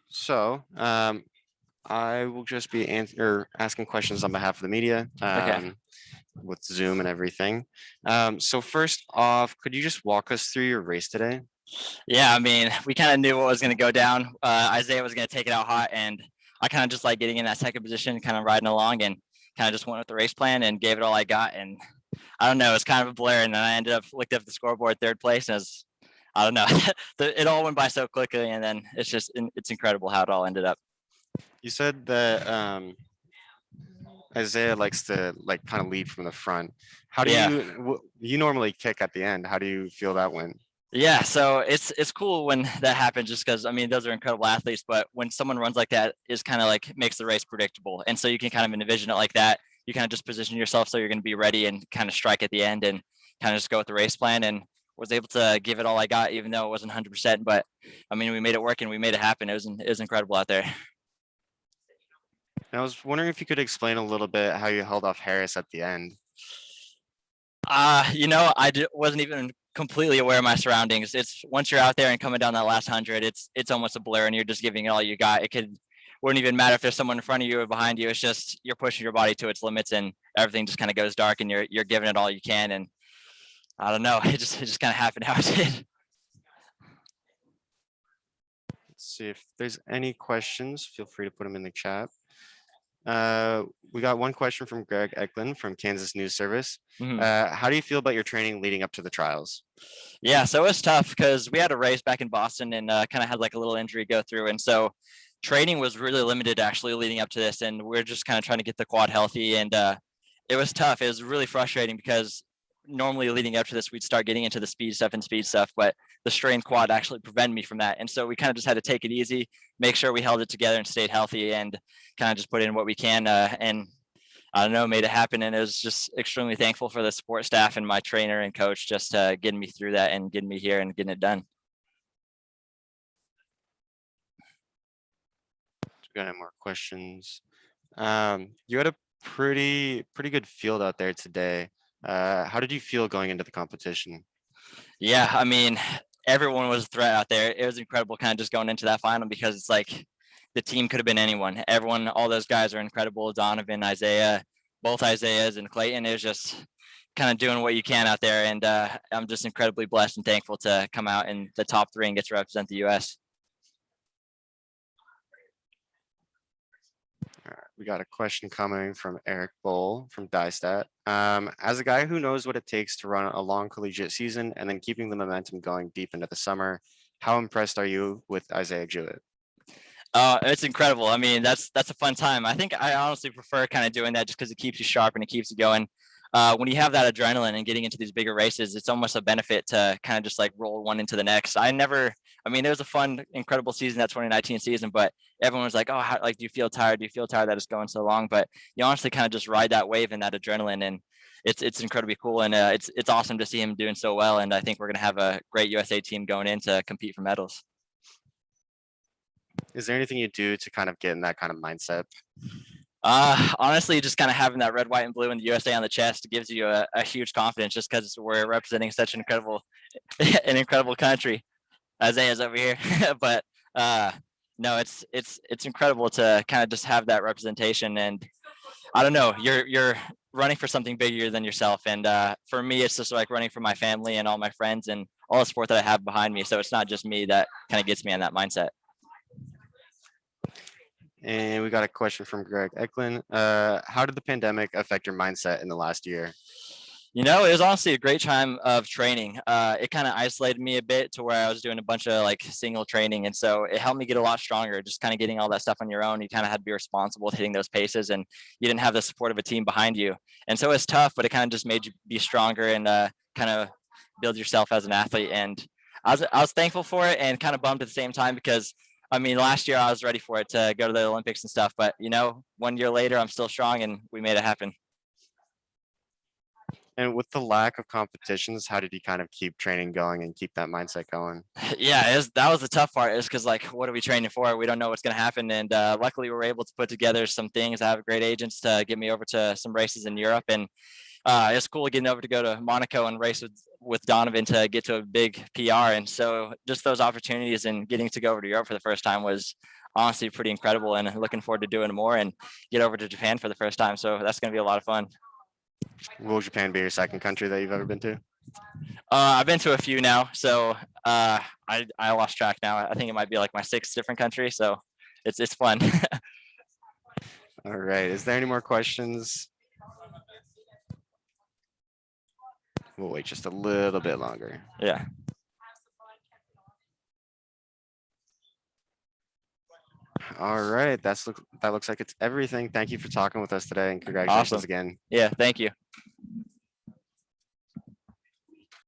So, I will just be asking questions on behalf of the media, Okay. with Zoom and everything. So first off, could you just walk us through your race today? Yeah, I mean, we kind of knew what was going to go down. Isaiah was going to take it out hot, and I kind of just like getting in that second position, kind of riding along, and kind of just went with the race plan and gave it all I got. And I don't know, it's kind of a blur. And then I ended up looked up the scoreboard, third place, and I don't know, it all went by so quickly, and then it's incredible how it all ended up. You said that Isaiah likes to like kind of lead from the front. How do Yeah. you normally kick at the end? How do you feel that went? Yeah, so it's cool when that happens just because I mean those are incredible athletes, but when someone runs like that is kind of like makes the race predictable. And so you can kind of envision it like that. You kind of just position yourself so you're going to be ready and kind of strike at the end and kind of just go with the race plan and was able to give it all I got even though it wasn't 100%, but I mean we made it work and we made it happen. It was incredible out there. And I was wondering if you could explain a little bit how you held off Harris at the end. Wasn't even completely aware of my surroundings. It's once you're out there and coming down that last 100, it's almost a blur, and you're just giving it all you got. Wouldn't even matter if there's someone in front of you or behind you. It's just you're pushing your body to its limits, and everything just kind of goes dark, and you're giving it all you can. And I don't know, it just kind of happened how it did. Let's see if there's any questions. Feel free to put them in the chat. We got one question from Greg Eklund from Kansas News Service. Mhm. How do you feel about your training leading up to the trials? Yeah, so it was tough because we had a race back in Boston and kind of had like a little injury go through, and so training was really limited actually leading up to this, and we're just kind of trying to get the quad healthy, and it was tough. It was really frustrating because normally leading up to this, we'd start getting into the speed stuff, but the strained quad actually prevented me from that, and so we kind of just had to take it easy, make sure we held it together and stayed healthy, and kind of just put in what we can, and I don't know, made it happen. And it was just extremely thankful for the support staff and my trainer and coach just getting me through that and getting me here and getting it done. We got any more questions? You had a pretty good field out there today. How did you feel going into the competition? Yeah, I mean, everyone was a threat out there. It was incredible kind of just going into that final because it's like the team could have been anyone. Everyone, all those guys are incredible. Donovan, Isaiah, both Isaiahs and Clayton. It was just kind of doing what you can out there. And I'm just incredibly blessed and thankful to come out in the top three and get to represent the U.S. All right, we got a question coming from Eric Bowl from Diestat. As a guy who knows what it takes to run a long collegiate season and then keeping the momentum going deep into the summer, how impressed are you with Isaiah Jewett? It's incredible. I mean, that's a fun time. I think I honestly prefer kind of doing that just because it keeps you sharp and it keeps you going. When you have that adrenaline and getting into these bigger races, it's almost a benefit to kind of just like roll one into the next. I mean, it was a fun, incredible season, that 2019 season, but everyone was like, oh, like, do you feel tired? Do you feel tired that it's going so long? But you honestly kind of just ride that wave and that adrenaline, and it's incredibly cool. And it's awesome to see him doing so well. And I think we're going to have a great USA team going in to compete for medals. Is there anything you do to kind of get in that kind of mindset? Honestly, just kind of having that red, white, and blue and the USA on the chest gives you a huge confidence just because we're representing such an incredible country. Isaiah's over here, but no, it's incredible to kind of just have that representation. And I don't know, you're running for something bigger than yourself. And for me, it's just like running for my family and all my friends and all the support that I have behind me. So it's not just me that kind of gets me on that mindset. And we got a question from Greg Eklund. How did the pandemic affect your mindset in the last year? You know, it was honestly a great time of training. It kind of isolated me a bit to where I was doing a bunch of like single training. And so it helped me get a lot stronger, just kind of getting all that stuff on your own. You kind of had to be responsible with hitting those paces and you didn't have the support of a team behind you. And so it's tough, but it kind of just made you be stronger and kind of build yourself as an athlete. And I was thankful for it and kind of bummed at the same time because I mean, last year I was ready for it to go to the Olympics and stuff, but you know, 1 year later, I'm still strong and we made it happen. And with the lack of competitions, how did you kind of keep training going and keep that mindset going? Yeah, that was the tough part is because like, what are we training for? We don't know what's going to happen. And luckily we were able to put together some things. I have great agents to get me over to some races in Europe. And it's cool getting over to go to Monaco and race with with Donovan to get to a big PR. And so just those opportunities and getting to go over to Europe for the first time was honestly pretty incredible, and looking forward to doing more and get over to Japan for the first time. So that's going to be a lot of fun. Will Japan be your second country that you've ever been to? I've been to a few now, so I lost track now. I think it might be like my sixth different country, so it's fun. All right. Is there any more questions? We'll wait just a little bit longer. Yeah. All right. That looks like it's everything. Thank you for talking with us today, and congratulations Awesome. again. Yeah. Thank you.